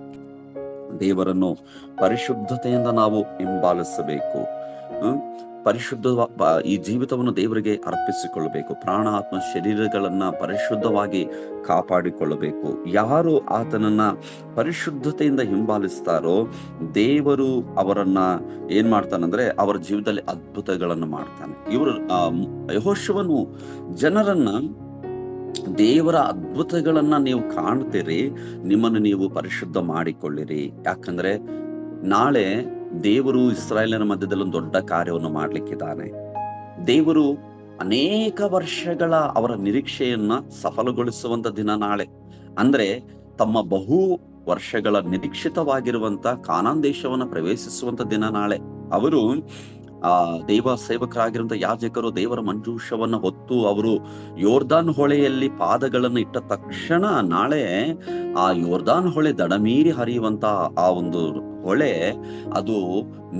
ದೇವರನ್ನು ಪರಿಶುದ್ಧತೆಯಿಂದ ನಾವು ಹಿಂಬಾಲಿಸಬೇಕು. ಪರಿಶುದ್ಧ ಈ ಜೀವಿತವನ್ನು ದೇವರಿಗೆ ಅರ್ಪಿಸಿಕೊಳ್ಳಬೇಕು. ಪ್ರಾಣ, ಆತ್ಮ, ಶರೀರಗಳನ್ನ ಪರಿಶುದ್ಧವಾಗಿ ಕಾಪಾಡಿಕೊಳ್ಳಬೇಕು. ಯಾರು ಆತನನ್ನ ಪರಿಶುದ್ಧತೆಯಿಂದ ಹಿಂಬಾಲಿಸ್ತಾರೋ ದೇವರು ಅವರನ್ನ ಏನ್ ಮಾಡ್ತಾನಂದ್ರೆ ಅವರ ಜೀವಿತದಲ್ಲಿ ಅದ್ಭುತಗಳನ್ನು ಮಾಡ್ತಾನೆ. ಇವರು ಯೆಹೋಶುವನು ಜನರನ್ನ, ದೇವರ ಅದ್ಭುತಗಳನ್ನ ನೀವು ಕಾಣ್ತೀರಿ, ನಿಮ್ಮನ್ನು ನೀವು ಪರಿಶುದ್ಧ ಮಾಡಿಕೊಳ್ಳಿರಿ. ಯಾಕಂದ್ರೆ ನಾಳೆ ದೇವರು ಇಸ್ರಾಯೇಲರ ಮಧ್ಯದಲ್ಲಿ ಒಂದು ದೊಡ್ಡ ಕಾರ್ಯವನ್ನು ಮಾಡ್ಲಿಕ್ಕಿದ್ದಾನೆ. ದೇವರು ಅನೇಕ ವರ್ಷಗಳ ಅವರ ನಿರೀಕ್ಷೆಯನ್ನ ಸಫಲಗೊಳಿಸುವಂತ ದಿನ ನಾಳೆ. ಅಂದ್ರೆ ತಮ್ಮ ಬಹು ವರ್ಷಗಳ ನಿರೀಕ್ಷಿತವಾಗಿರುವಂತ ಕಾನಾನ್ ದೇಶವನ್ನ ಪ್ರವೇಶಿಸುವಂತ ದಿನ ನಾಳೆ. ಅವರು ದೇವ ಸೇವಕರಾಗಿರುವಂತ ಯಾಜಕರು ದೇವರ ಮಂಜೂಷವನ್ನ ಹೊತ್ತು ಅವರು ಯೋರ್ದಾನ್ ಹೊಳೆಯಲ್ಲಿ ಪಾದಗಳನ್ನು ಇಟ್ಟ ತಕ್ಷಣ ನಾಳೆ ಆ ಯೋರ್ದಾನ್ ಹೊಳೆ ದಡಮೀರಿ ಹರಿಯುವಂತ ಆ ಒಂದು ಹೊಳೆ ಅದು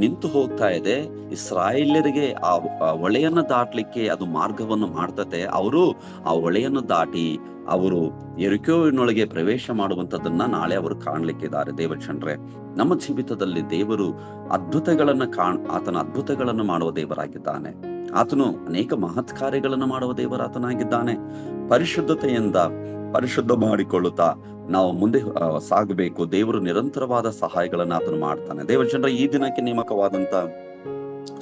ನಿಂತು ಹೋಗ್ತಾ ಇದೆ. ಇಸ್ರಾಯೇಲ್ಯರಿಗೆ ಆ ಹೊಳೆಯನ್ನ ದಾಟ್ಲಿಕ್ಕೆ ಅದು ಮಾರ್ಗವನ್ನು ಮಾಡ್ತತೆ. ಅವರು ಆ ಹೊಳೆಯನ್ನು ದಾಟಿ ಅವರು ಯೆರಿಕೋವಿನೊಳಗೆ ಪ್ರವೇಶ ಮಾಡುವಂತದನ್ನ ನಾಳೆ ಅವರು ಕಾಣ್ಲಿಕ್ಕಿದ್ದಾರೆ. ದೇವಜನರೇ, ನಮ್ಮ ಜೀವಿತದಲ್ಲಿ ದೇವರು ಆತನ ಅದ್ಭುತಗಳನ್ನು ಮಾಡುವ ದೇವರಾಗಿದ್ದಾನೆ. ಆತನು ಅನೇಕ ಮಹತ್ ಕಾರ್ಯಗಳನ್ನು ಮಾಡುವ ದೇವರಾತನಾಗಿದ್ದಾನೆ. ಪರಿಶುದ್ಧತೆಯಿಂದ ಪರಿಶುದ್ಧ ಮಾಡಿಕೊಳ್ಳುತ್ತಾ ನಾವು ಮುಂದೆ ಸಾಗಬೇಕು. ದೇವರು ನಿರಂತರವಾದ ಸಹಾಯಗಳನ್ನು ಆತನು ಮಾಡ್ತಾನೆ. ದೇವಜನರ, ಈ ದಿನಕ್ಕೆ ನೇಮಕವಾದಂತ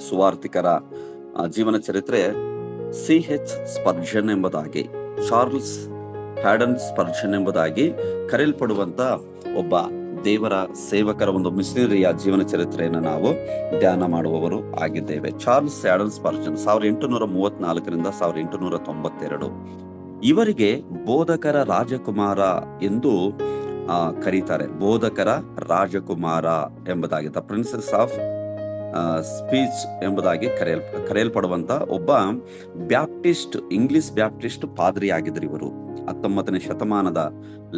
ಸುವಾರ್ತಿಕರ ಜೀವನ ಚರಿತ್ರೆ C.H. ಸ್ಪರ್ಜನ್ ಎಂಬುದಾಗಿ, ಚಾರ್ಲ್ಸ್ ಹ್ಯಾಡನ್ ಸ್ಪರ್ಜನ್ ಎಂಬುದಾಗಿ ಕರೆಯಲ್ಪಡುವಂತ ಒಬ್ಬ ದೇವರ ಸೇವಕರ ಒಂದು ಮಿಷನರಿಯ ಜೀವನ ಚರಿತ್ರೆಯನ್ನು ನಾವು ಧ್ಯಾನ ಮಾಡುವವರು ಆಗಿದ್ದೇವೆ. ಚಾರ್ಲ್ಸ್ ಹ್ಯಾಡನ್ ಸ್ಪರ್ಜನ್ 1834ರಿಂದ 1892. ಇವರಿಗೆ ಬೋಧಕರ ರಾಜಕುಮಾರ ಎಂದು ಕರೀತಾರೆ. ಬೋಧಕರ ರಾಜಕುಮಾರ ಎಂಬುದಾಗಿ, ದ ಪ್ರಿನ್ಸೆಸ್ ಆಫ್ ಸ್ಪೀಚ್ ಎಂಬುದಾಗಿ ಕರೆಯಲ್ಪಡುವಂತ ಒಬ್ಬ ಬ್ಯಾಪ್ಟಿಸ್ಟ್, ಇಂಗ್ಲಿಷ್ ಬ್ಯಾಪ್ಟಿಸ್ಟ್ ಪಾದ್ರಿ ಆಗಿದ್ರು ಇವರು. 19ನೇ ಶತಮಾನದ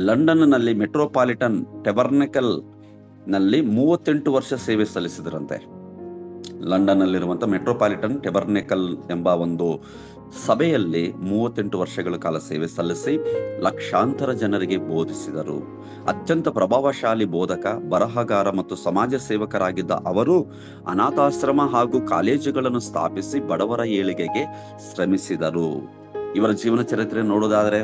ಲಂಡನ್ ನಲ್ಲಿ ಮೆಟ್ರೋಪಾಲಿಟನ್ ಟೆಬರ್ನೆಕಲ್ ನಲ್ಲಿ 38 ವರ್ಷ ಸೇವೆ ಸಲ್ಲಿಸಿದ್ರಂತೆ. ಲಂಡನ್ ನಲ್ಲಿರುವಂತ ಮೆಟ್ರೋಪಾಲಿಟನ್ ಟೆಬರ್ನೆಕಲ್ ಎಂಬ ಒಂದು ಸಭೆಯಲ್ಲಿ 38 ವರ್ಷಗಳ ಕಾಲ ಸೇವೆ ಸಲ್ಲಿಸಿ ಲಕ್ಷಾಂತರ ಜನರಿಗೆ ಬೋಧಿಸಿದರು. ಅತ್ಯಂತ ಪ್ರಭಾವಶಾಲಿ ಬೋಧಕ, ಬರಹಗಾರ ಮತ್ತು ಸಮಾಜ ಸೇವಕರಾಗಿದ್ದ ಅವರು ಅನಾಥಾಶ್ರಮ ಹಾಗೂ ಕಾಲೇಜುಗಳನ್ನು ಸ್ಥಾಪಿಸಿ ಬಡವರ ಏಳಿಗೆಗೆ ಶ್ರಮಿಸಿದರು. ಇವರ ಜೀವನ ಚರಿತ್ರೆ ನೋಡೋದಾದ್ರೆ,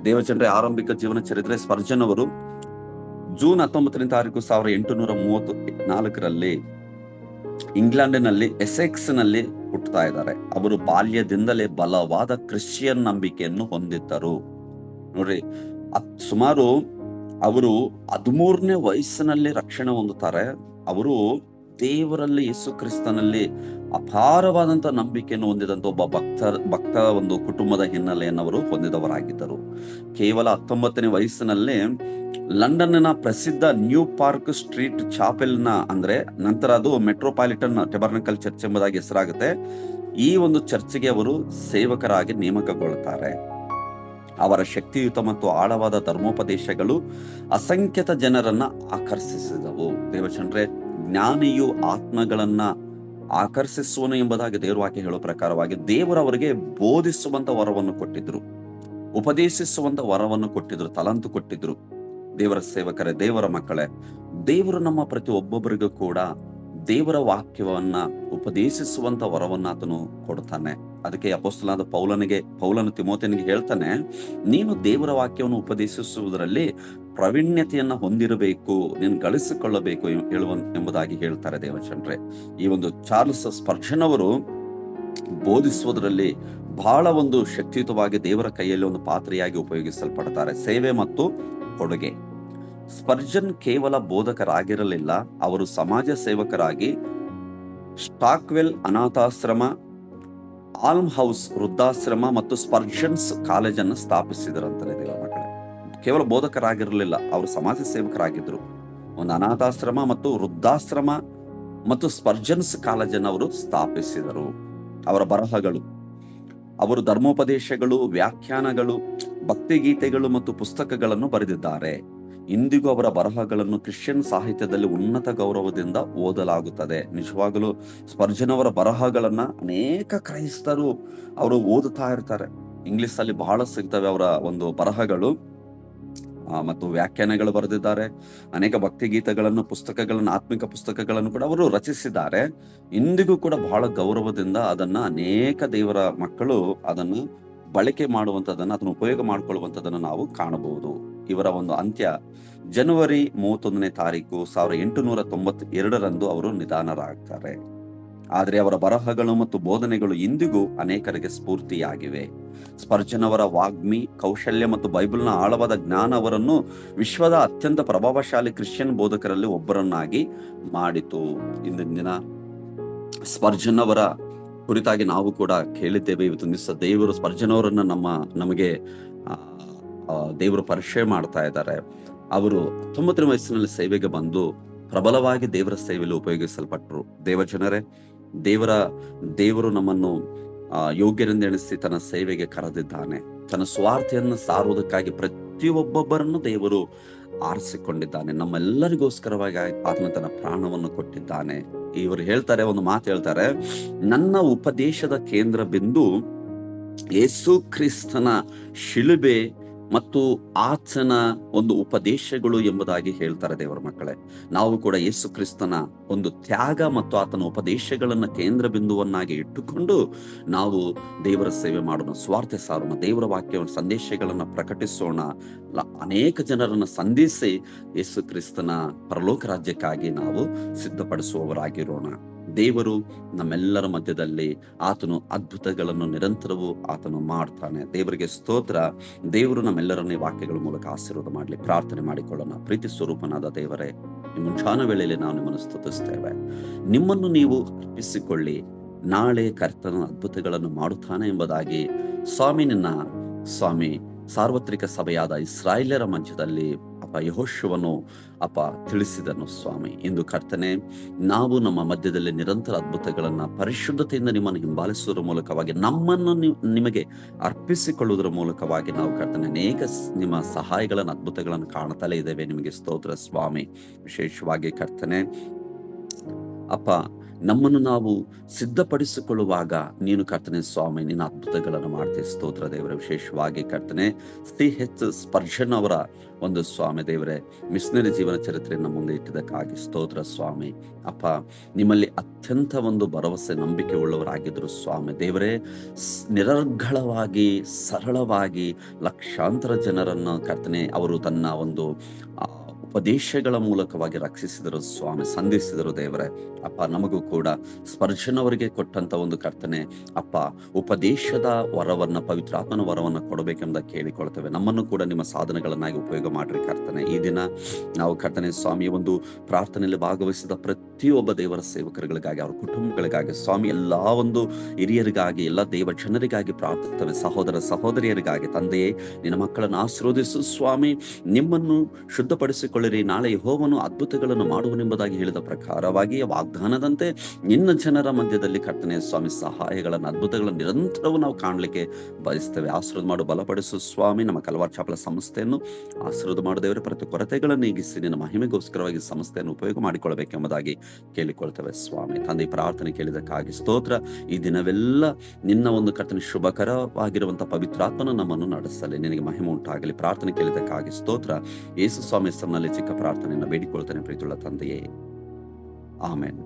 ದೇವಜನರ ಆರಂಭಿಕ ಜೀವನ ಚರಿತ್ರೆ, ಸ್ಪರ್ಜನ್ ಅವರು ಜೂನ್ 19ನೇ ತಾರೀಕು 1834 ಇಂಗ್ಲೆಂಡಿನಲ್ಲಿ ಎಸೆಕ್ಸ್ ನಲ್ಲಿ ಹುಟ್ಟುತ್ತಾ ಇದ್ದಾರೆ. ಅವರು ಬಾಲ್ಯದಿಂದಲೇ ಬಲವಾದ ಕ್ರಿಶ್ಚಿಯನ್ ನಂಬಿಕೆಯನ್ನು ಹೊಂದಿದ್ದರು. ನೋಡ್ರಿ, ಸುಮಾರು ಅವರು 13ನೇ ವಯಸ್ಸಿನಲ್ಲಿ ರಕ್ಷಣೆ ಹೊಂದುತ್ತಾರೆ. ಅವರು ದೇವರಲ್ಲಿ, ಯೇಸು ಕ್ರಿಸ್ತನಲ್ಲಿ ಅಪಾರವಾದಂತಹ ನಂಬಿಕೆಯನ್ನು ಹೊಂದಿದಂತ ಒಬ್ಬ ಭಕ್ತ ಒಂದು ಕುಟುಂಬದ ಹಿನ್ನೆಲೆಯನ್ನು ಅವರು ಹೊಂದಿದವರಾಗಿದ್ದರು. ಕೇವಲ 19ನೇ ವಯಸ್ಸಿನಲ್ಲಿ ಲಂಡನ್ನ ಪ್ರಸಿದ್ಧ ನ್ಯೂ ಪಾರ್ಕ್ ಸ್ಟ್ರೀಟ್ ಚಾಪೆಲ್ನ, ಅಂದ್ರೆ ನಂತರ ಅದು ಮೆಟ್ರೋಪಾಲಿಟನ್ ಟೆಬರ್ನಕಲ್ ಚರ್ಚ್ ಎಂಬುದಾಗಿ ಹೆಸರಾಗುತ್ತೆ, ಈ ಒಂದು ಚರ್ಚ್ಗೆ ಅವರು ಸೇವಕರಾಗಿ ನೇಮಕಗೊಳ್ಳುತ್ತಾರೆ. ಅವರ ಶಕ್ತಿಯುತ ಮತ್ತು ಆಳವಾದ ಧರ್ಮೋಪದೇಶಗಳು ಅಸಂಖ್ಯಾತ ಜನರನ್ನ ಆಕರ್ಷಿಸಿದವು. ದೇವಚಂದ್ರೆ, ಜ್ಞಾನಿಯು ಆತ್ಮಗಳನ್ನ ಆಕರ್ಷಿಸುವನು ಎಂಬುದಾಗಿ ದೇವರವಾಕ್ಯ ಹೇಳೋ ಪ್ರಕಾರವಾಗಿ ದೇವರವರಿಗೆ ಬೋಧಿಸುವಂತ ವರವನ್ನು ಕೊಟ್ಟಿದ್ರು, ಉಪದೇಶಿಸುವಂತ ವರವನ್ನು ಕೊಟ್ಟಿದ್ರು, ತಲಂತು ಕೊಟ್ಟಿದ್ರು. ದೇವರ ಸೇವಕರೇ, ದೇವರ ಮಕ್ಕಳೇ, ದೇವರು ನಮ್ಮ ಪ್ರತಿ ಒಬ್ಬೊಬ್ಬರಿಗೂ ಕೂಡ ದೇವರ ವಾಕ್ಯವನ್ನ ಉಪದೇಶಿಸುವಂತ ವರವನ್ನ ಆತನು ಕೊಡ್ತಾನೆ. ಅದಕ್ಕೆ ಅಪೊಸ್ತಲನಾದ ಪೌಲನು ತಿಮೋಥೆಯನಿಗೆ ಹೇಳ್ತಾನೆ, ನೀನು ದೇವರ ವಾಕ್ಯವನ್ನು ಉಪದೇಶಿಸುವುದರಲ್ಲಿ ಪ್ರಾವೀಣ್ಯತೆಯನ್ನ ಹೊಂದಿರಬೇಕು, ನೀನು ಗಳಿಸಿಕೊಳ್ಳಬೇಕು ಎಂಬುದಾಗಿ ಹೇಳ್ತಾರೆ ದೇವಚಂದ್ರೆ. ಈ ಒಂದು ಚಾರ್ಲ್ಸ್ ಸ್ಪರ್ಜನ್ ಅವರು ಬೋಧಿಸುವುದರಲ್ಲಿ ಬಹಳ ಒಂದು ಶಕ್ತಿಯುತವಾಗಿ ದೇವರ ಕೈಯಲ್ಲಿ ಒಂದು ಪಾತ್ರೆಯಾಗಿ ಉಪಯೋಗಿಸಲ್ಪಡ್ತಾರೆ. ಸೇವೆ ಮತ್ತು ಕೊಡುಗೆ. ಸ್ಪರ್ಜನ್ ಕೇವಲ ಬೋಧಕರಾಗಿರಲಿಲ್ಲ, ಅವರು ಸಮಾಜ ಸೇವಕರಾಗಿ ಸ್ಟಾಕ್ವೆಲ್ ಅನಾಥಾಶ್ರಮ, ಆಲ್ಮ್ ಹೌಸ್ ವೃದ್ಧಾಶ್ರಮ ಮತ್ತು ಸ್ಪರ್ಜನ್ಸ್ ಕಾಲೇಜನ್ನು ಸ್ಥಾಪಿಸಿದರಂತಲೇ ದೇವರ ಮಕ್ಕಳೇ. ಕೇವಲ ಬೋಧಕರಾಗಿರಲಿಲ್ಲ, ಅವರು ಸಮಾಜ ಸೇವಕರಾಗಿದ್ರು. ಒಂದು ಅನಾಥಾಶ್ರಮ ಮತ್ತು ವೃದ್ಧಾಶ್ರಮ ಮತ್ತು ಸ್ಪರ್ಜನ್ಸ್ ಕಾಲೇಜನ್ನು ಅವರು ಸ್ಥಾಪಿಸಿದರು. ಅವರ ಬರಹಗಳು, ಅವರು ಧರ್ಮೋಪದೇಶಗಳು, ವ್ಯಾಖ್ಯಾನಗಳು, ಭಕ್ತಿಗೀತೆಗಳು ಮತ್ತು ಪುಸ್ತಕಗಳನ್ನು ಬರೆದಿದ್ದಾರೆ. ಇಂದಿಗೂ ಅವರ ಬರಹಗಳನ್ನು ಕ್ರಿಶ್ಚಿಯನ್ ಸಾಹಿತ್ಯದಲ್ಲಿ ಉನ್ನತ ಗೌರವದಿಂದ ಓದಲಾಗುತ್ತದೆ. ನಿಜವಾಗಲೂ ಸ್ಪರ್ಜನ್ ಅವರ ಬರಹಗಳನ್ನ ಅನೇಕ ಕ್ರೈಸ್ತರು ಅವರು ಓದುತ್ತಾ ಇರ್ತಾರೆ. ಇಂಗ್ಲಿಷ್ ಅಲ್ಲಿ ಬಹಳ ಸಿಗ್ತವೆ ಅವರ ಒಂದು ಬರಹಗಳು ಮತ್ತು ವ್ಯಾಖ್ಯಾನಗಳು ಬರೆದಿದ್ದಾರೆ. ಅನೇಕ ಭಕ್ತಿಗೀತೆಗಳನ್ನು, ಪುಸ್ತಕಗಳನ್ನು, ಆತ್ಮಿಕ ಪುಸ್ತಕಗಳನ್ನು ಕೂಡ ಅವರು ರಚಿಸಿದ್ದಾರೆ. ಇಂದಿಗೂ ಕೂಡ ಬಹಳ ಗೌರವದಿಂದ ಅದನ್ನ ಅನೇಕ ದೇವರ ಮಕ್ಕಳು ಅದನ್ನು ಬಳಕೆ ಮಾಡುವಂತದನ್ನ, ಅದನ್ನು ಉಪಯೋಗ ಮಾಡಿಕೊಳ್ಳುವಂತದನ್ನು ನಾವು ಕಾಣಬಹುದು. ಇವರ ಒಂದು ಅಂತ್ಯ ಜನವರಿ 31ನೇ ತಾರೀಕು 1892 ಅವರು ನಿಧನರಾಗ್ತಾರೆ. ಆದರೆ ಅವರ ಬರಹಗಳು ಮತ್ತು ಬೋಧನೆಗಳು ಇಂದಿಗೂ ಅನೇಕರಿಗೆ ಸ್ಫೂರ್ತಿಯಾಗಿವೆ. ಸ್ಪರ್ಜನ್ ಅವರ ವಾಗ್ಮಿ ಕೌಶಲ್ಯ ಮತ್ತು ಬೈಬಲ್ನ ಆಳವಾದ ಜ್ಞಾನ ಅವರನ್ನು ವಿಶ್ವದ ಅತ್ಯಂತ ಪ್ರಭಾವಶಾಲಿ ಕ್ರಿಶ್ಚಿಯನ್ ಬೋಧಕರಲ್ಲಿ ಒಬ್ಬರನ್ನಾಗಿ ಮಾಡಿತು. ಇಂದಿನ ದಿನ ಸ್ಪರ್ಜನ್ ಅವರ ಕುರಿತಾಗಿ ನಾವು ಕೂಡ ಕೇಳಿದ್ದೇವೆ. ಇವತ್ತು ದಿವಸ ದೇವರು ಸ್ಪರ್ಜನ್ ಅವರನ್ನ ನಮಗೆ ದೇವರು ಪರಿಚಯ ಮಾಡ್ತಾ ಇದ್ದಾರೆ. ಅವರು 19ನೇ ವಯಸ್ಸಿನಲ್ಲಿ ಸೇವೆಗೆ ಬಂದು ಪ್ರಬಲವಾಗಿ ದೇವರ ಸೇವೆಯಲ್ಲಿ ಉಪಯೋಗಿಸಲ್ಪಟ್ಟರು. ದೇವಜನರೇ, ದೇವರು ನಮ್ಮನ್ನು ಯೋಗ್ಯರೆಂದು ಎಣಿಸಿ ತನ್ನ ಸೇವೆಗೆ ಕರೆದಿದ್ದಾನೆ. ತನ್ನ ಸ್ವಾರ್ಥೆಯನ್ನು ಸಾರುವುದಕ್ಕಾಗಿ ಪ್ರತಿಯೊಬ್ಬೊಬ್ಬರನ್ನು ದೇವರು ಆರಿಸಿಕೊಂಡಿದ್ದಾನೆ. ನಮ್ಮೆಲ್ಲರಿಗೋಸ್ಕರವಾಗಿ ಆತನ ತನ್ನ ಪ್ರಾಣವನ್ನು ಕೊಟ್ಟಿದ್ದಾನೆ. ಇವರು ಹೇಳ್ತಾರೆ, ಒಂದು ಮಾತು ಹೇಳ್ತಾರೆ, ನನ್ನ ಉಪದೇಶದ ಕೇಂದ್ರ ಬಿಂದು ಯೇಸು ಕ್ರಿಸ್ತನ ಶಿಲುಬೆ ಮತ್ತು ಆತನ ಒಂದು ಉಪದೇಶಗಳು ಎಂಬುದಾಗಿ ಹೇಳ್ತಾರೆ ದೇವರ ಮಕ್ಕಳೇ. ನಾವು ಕೂಡ ಯೇಸು ಕ್ರಿಸ್ತನ ಒಂದು ತ್ಯಾಗ ಮತ್ತು ಆತನ ಉಪದೇಶಗಳನ್ನ ಕೇಂದ್ರ ಬಿಂದುವನ್ನಾಗಿ ಇಟ್ಟುಕೊಂಡು ನಾವು ದೇವರ ಸೇವೆ ಮಾಡೋಣ, ಸ್ವಾರ್ಥ ಸಾರೋಣ, ದೇವರ ವಾಕ್ಯ ಸಂದೇಶಗಳನ್ನ ಪ್ರಕಟಿಸೋಣ, ಅನೇಕ ಜನರನ್ನ ಸಂಧಿಸಿ ಯೇಸು ಕ್ರಿಸ್ತನ ಪರಲೋಕ ರಾಜ್ಯಕ್ಕಾಗಿ ನಾವು ಸಿದ್ಧಪಡಿಸುವವರಾಗಿರೋಣ. ದೇವರು ನಮ್ಮೆಲ್ಲರ ಮಧ್ಯದಲ್ಲಿ ಆತನು ಅದ್ಭುತಗಳನ್ನು ನಿರಂತರವೂ ಆತನು ಮಾಡ್ತಾನೆ. ದೇವರಿಗೆ ಸ್ತೋತ್ರ. ದೇವರು ನಮ್ಮೆಲ್ಲರನ್ನೇ ವಾಕ್ಯಗಳ ಮೂಲಕ ಆಶೀರ್ವಾದ ಮಾಡಲಿ. ಪ್ರಾರ್ಥನೆ ಮಾಡಿಕೊಳ್ಳೋಣ. ಪ್ರೀತಿ ಸ್ವರೂಪನಾದ ದೇವರೇ, ಈ ಮುಂಜಾನ ವೇಳೆಯಲ್ಲಿ ನಾವು ನಿಮ್ಮನ್ನು ಸ್ತುತಿಸ್ತೇವೆ. ನಿಮ್ಮನ್ನು ನೀವು ಅರ್ಪಿಸಿಕೊಳ್ಳಿ, ನಾಳೆ ಕರ್ತನ ಅದ್ಭುತಗಳನ್ನು ಮಾಡುತ್ತಾನೆ ಎಂಬುದಾಗಿ ಸ್ವಾಮಿ ಸಾರ್ವತ್ರಿಕ ಸಭೆಯಾದ ಇಸ್ರಾಯೇಲ್ಯರ ಮಧ್ಯದಲ್ಲಿ ಯೆಹೋಶುವನು ತಿಳಿಸಿದನು. ಸ್ವಾಮಿ, ಇಂದು ಕರ್ತನೆ, ನಾವು ನಮ್ಮ ಮಧ್ಯದಲ್ಲಿ ನಿರಂತರ ಅದ್ಭುತಗಳನ್ನ ಪರಿಶುದ್ಧತೆಯಿಂದ ನಿಮ್ಮನ್ನು ಹಿಂಬಾಲಿಸುವುದರ ಮೂಲಕವಾಗಿ, ನಮ್ಮನ್ನು ನಿಮಗೆ ಅರ್ಪಿಸಿಕೊಳ್ಳುವುದರ ಮೂಲಕವಾಗಿ ನಾವು ಕರ್ತನೆ ಅನೇಕ ನಿಮ್ಮ ಸಹಾಯಗಳನ್ನು, ಅದ್ಭುತಗಳನ್ನು ಕಾಣುತ್ತಲೇ ಇದ್ದೇವೆ. ನಿಮಗೆ ಸ್ತೋತ್ರ ಸ್ವಾಮಿ. ವಿಶೇಷವಾಗಿ ಕರ್ತನೆ ನಮ್ಮನ್ನು ನಾವು ಸಿದ್ಧಪಡಿಸಿಕೊಳ್ಳುವಾಗ ನೀನು ಕರ್ತನೆ ಸ್ವಾಮಿ ನಿನ್ನ ಅದ್ಭುತಗಳನ್ನು ಮಾಡ್ತೀವಿ. ಸ್ತೋತ್ರ ದೇವರೇ. ವಿಶೇಷವಾಗಿ ಕರ್ತನೆ C.H. ಸ್ಪರ್ಜನ್ ಅವರ ಒಂದು ಸ್ವಾಮಿ ದೇವರೇ ಮಿಷನರಿ ಜೀವನ ಚರಿತ್ರೆಯನ್ನು ಮುಂದೆ ಇಟ್ಟಿದ್ದಕ್ಕಾಗಿ ಸ್ತೋತ್ರ ಸ್ವಾಮಿ. ನಿಮ್ಮಲ್ಲಿ ಅತ್ಯಂತ ಒಂದು ಭರವಸೆ, ನಂಬಿಕೆ ಉಳ್ಳವರಾಗಿದ್ರು ಸ್ವಾಮಿ ದೇವರೇ. ನಿರರ್ಗಳವಾಗಿ, ಸರಳವಾಗಿ ಲಕ್ಷಾಂತರ ಜನರನ್ನು ಕರ್ತನೆ ಅವರು ತನ್ನ ಒಂದು ಉಪದೇಶಗಳ ಮೂಲಕವಾಗಿ ರಕ್ಷಿಸಿದರು ಸ್ವಾಮಿ, ಸಂಧಿಸಿದರು ದೇವರೇ. ಅಪ್ಪ, ನಮಗೂ ಕೂಡ ಸ್ಪರ್ಶನ್ ಅವರಿಗೆ ಕೊಟ್ಟಂತ ಒಂದು ಕರ್ತನೆ ಅಪ್ಪ, ಉಪದೇಶದ ವರವನ್ನ, ಪವಿತ್ರಾತ್ಮನ ವರವನ್ನ ಕೊಡಬೇಕೆಂಬ ಕೇಳಿಕೊಳ್ತೇವೆ. ನಮ್ಮನ್ನು ಕೂಡ ನಿಮ್ಮ ಸಾಧನಗಳನ್ನಾಗಿ ಉಪಯೋಗ ಮಾಡ್ರಿ ಕರ್ತನೆ. ಈ ದಿನ ನಾವು ಕರ್ತನೆ ಸ್ವಾಮಿ ಒಂದು ಪ್ರಾರ್ಥನೆಯಲ್ಲಿ ಭಾಗವಹಿಸಿದ ಪ್ರತಿಯೊಬ್ಬ ದೇವರ ಸೇವಕರುಗಳಿಗಾಗಿ, ಅವರ ಕುಟುಂಬಗಳಿಗಾಗಿ ಸ್ವಾಮಿ, ಎಲ್ಲಾ ಒಂದು ಹಿರಿಯರಿಗಾಗಿ, ಎಲ್ಲ ದೇವ ಜನರಿಗಾಗಿ ಪ್ರಾರ್ಥಿಸುತ್ತೇವೆ. ಸಹೋದರ ಸಹೋದರಿಯರಿಗಾಗಿ ತಂದೆಯೇ, ನಿನ್ನ ಮಕ್ಕಳನ್ನು ಆಶೀರ್ವದಿಸು ಸ್ವಾಮಿ. ನಿಮ್ಮನ್ನು ಶುದ್ಧಪಡಿಸಿಕೊಳ್ಳಿರಿ, ನಾಳೆ ಯೆಹೋವನು ಅದ್ಭುತಗಳನ್ನು ಮಾಡುವನೆಂಬುದಾಗಿ ಹೇಳಿದ ಪ್ರಕಾರವಾಗಿ ವಾಗ್ದಾನದಂತೆ ನಿನ್ನ ಜನರ ಮಧ್ಯದಲ್ಲಿ ಕರ್ತನೆ ಸ್ವಾಮಿ ಸಹಾಯಗಳನ್ನು, ಅದ್ಭುತಗಳನ್ನು ನಿರಂತರವೂ ನಾವು ಕಾಣಲಿಕ್ಕೆ ಬಯಸ್ತೇವೆ. ಆಶೀರ್ವಾದ ಮಾಡು, ಬಲಪಡಿಸು ಸ್ವಾಮಿ. ನಮ್ಮ ಕಲ್ವಾರ್ ಚಾಪಲ ಸಂಸ್ಥೆಯನ್ನು ಆಶೀರ್ವಾದ ಮಾಡುದೇವರೇ. ಪ್ರತಿ ಕೊರತೆಗಳನ್ನು ನೀಗಿಸಿ ನಿನ್ನ ಮಹಿಮೆಗೋಸ್ಕರವಾಗಿ ಸಂಸ್ಥೆಯನ್ನು ಉಪಯೋಗ ಮಾಡಿಕೊಳ್ಳಬೇಕೆಂಬುದಾಗಿ ಕೇಳಿಕೊಳ್ತೇವೆ ಸ್ವಾಮಿ. ತಂದೆ, ಪ್ರಾರ್ಥನೆ ಕೇಳಿದಕ್ಕಾಗಿ ಸ್ತೋತ್ರ. ಈ ದಿನವೆಲ್ಲ ನಿನ್ನ ಒಂದು ಕರ್ತನೆ ಶುಭಕರವಾಗಿರುವಂತಹ ಪವಿತ್ರಾತ್ಮನ ನಮ್ಮನ್ನು ನಡೆಸಲಿ. ನಿನಗೆ ಮಹಿಮೆ ಉಂಟಾಗಲಿ. ಪ್ರಾರ್ಥನೆ ಕೇಳಿದಕ್ಕಾಗಿ ಸ್ತೋತ್ರ. ಯೇಸು ಸ್ವಾಮಿ ಹೆಸರಿನಲ್ಲಿ ಚಿಕ್ಕ ಪ್ರಾರ್ಥನೆಯನ್ನು ಬೇಡಿಕೊಳ್ತೇನೆ ಪ್ರೀತಿಯುಳ್ಳ ತಂದೆಯೇ, ಆಮೆನ್.